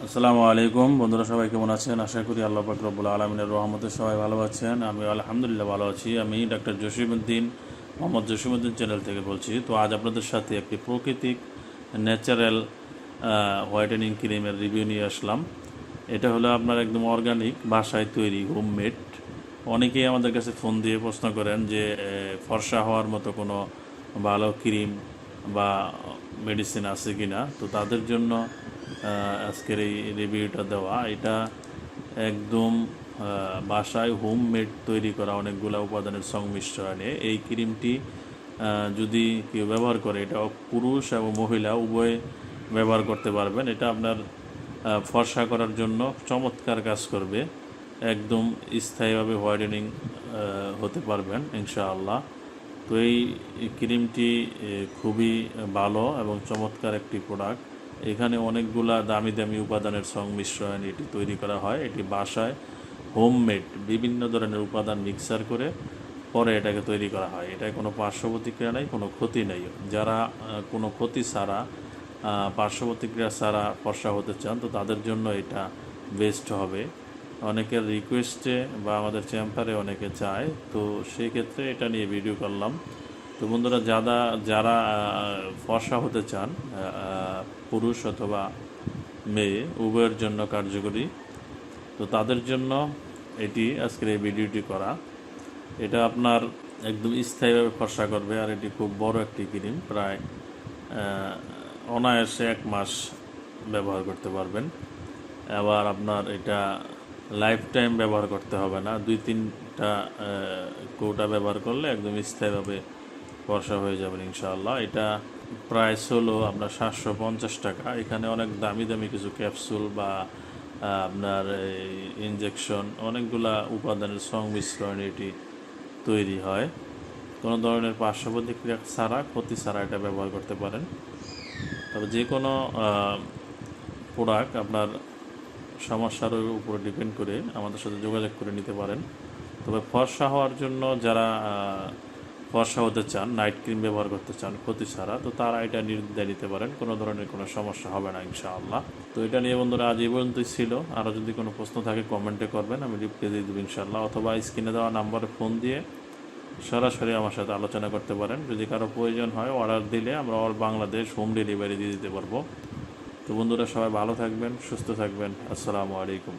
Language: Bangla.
আসসালামু আলাইকুম বন্ধুরা, সবাই কেমন আছেন? আশা করি আল্লাহ পাক রব্বুল আলামিনের রহমতে সবাই ভালো আছেন। আমি আলহামদুলিল্লাহ ভালো আছি। আমি ডাক্তার জসিমউদ্দিন, মোহাম্মদ জসিমউদ্দিন চ্যানেল থেকে বলছি। তো আজ আপনাদের সাথে একটি প্রাকৃতিক ন্যাচারাল হোয়াইটেনিং ক্রিমের রিভিউ নিয়ে আসলাম। এটা হলো আপনার একদম অর্গানিক, বাসায় তৈরি, হোমমেড। অনেকেই আমাদের কাছে ফোন দিয়ে প্রশ্ন করেন যে ফর্সা হওয়ার মতো কোনো ভালো ক্রিম বা মেডিসিন আছে কি না। তো তাদের জন্য আজকের এই রিভিউটা দেওয়া। এটা একদম বাসায় হোমমেড তৈরি করা অনেকগুলো উপাদানের সংমিশ্রণে এই ক্রিমটি যদি কেউ ব্যবহার করে, এটা পুরুষ এবং মহিলা উভয়ে ব্যবহার করতে পারবেন। এটা আপনার ফর্সা করার জন্য চমৎকার কাজ করবে। একদম স্থায়ীভাবে হোয়াইটেনিং হতে পারবেন ইনশাআল্লাহ। তো এই ক্রিমটি খুবই ভালো এবং চমৎকার একটি প্রোডাক্ট। এখানে অনেকগুলা দামি দামি উপাদানের সংমিশ্রণ এটি তৈরি করা হয়। এটি বাসায় হোমমেড বিভিন্ন ধরনের উপাদান মিক্সার করে পরে এটাকে তৈরি করা হয়। এটায় কোনো পার্শ্ব প্রতিক্রিয়া নেই, কোনো ক্ষতি নেই। যারা কোনো ক্ষতি ছাড়া, পার্শ্ব প্রতিক্রিয়া ছাড়া ফর্সা হতে চান, তো তাদের জন্য এটা বেস্ট হবে। অনেকের রিকোয়েস্টে বা আমাদের চেম্বারে অনেকে চায়, তো সেই ক্ষেত্রে এটা নিয়ে ভিডিও করলাম। তো বন্ধুরা, যারা ফর্সা হতে চান, পুরুষ অথবা মেয়ে উভয়ের জন্য কার্যকরী, তো তাদের জন্য এটি আজকের এই ভিডিওটি করা। এটা আপনার একদম স্থায়ীভাবে ফর্সা করবে। আর এটি খুব বড় একটি ক্রিম, প্রায় অনায়াসে 1 মাস ব্যবহার করতে পারবেন। আবার আপনার এটা লাইফ টাইম ব্যবহার করতে হবে না, 2-3টা কৌটা ব্যবহার করলে একদম স্থায়ীভাবে ফর্সা হয়ে যাবেন ইনশাআল্লাহ। এটা প্রাইস হলো আপনার 750 টাকা। এখানে অনেক দামি দামি কিছু ক্যাপসুল বা আপনার ইনজেকশন, অনেকগুলা উপাদানের সংমিশ্রণ এটি তৈরি হয়। কোনো ধরনের পার্শ্ব প্রতিক্রিয়া ছাড়া, ক্ষতি ছাড়া এটা ব্যবহার করতে পারেন। তবে যে কোনো প্রোডাক্ট আপনার সমস্যার উপরে ডিপেন্ড করে আমাদের সাথে যোগাযোগ করে নিতে পারেন। তবে ফর্সা হওয়ার জন্য যারা ফর্সা হতে চান, নাইট ক্রিম ব্যবহার করতে চান ক্ষতি ছাড়া, তো তারা এটা নির্দ্বিধায় নিতে পারেন। কোনো ধরনের কোনো সমস্যা হবে না ইনশাআল্লাহ। তো এটা নিয়ে বন্ধুরা আজ এই পর্যন্তই ছিল। আরও যদি কোনো প্রশ্ন থাকে কমেন্টে করবেন, আমি রিপ্লাই দিয়ে দেবো ইনশাআল্লাহ। অথবা স্ক্রিনে দেওয়া নাম্বারে ফোন দিয়ে সরাসরি আমার সাথে আলোচনা করতে পারেন। যদি কারো প্রয়োজন হয়, অর্ডার দিলে আমরা অল বাংলাদেশ হোম ডেলিভারি দিয়ে দিতে পারবো। তো বন্ধুরা, সবাই ভালো থাকবেন, সুস্থ থাকবেন। আসসালামু আলাইকুম।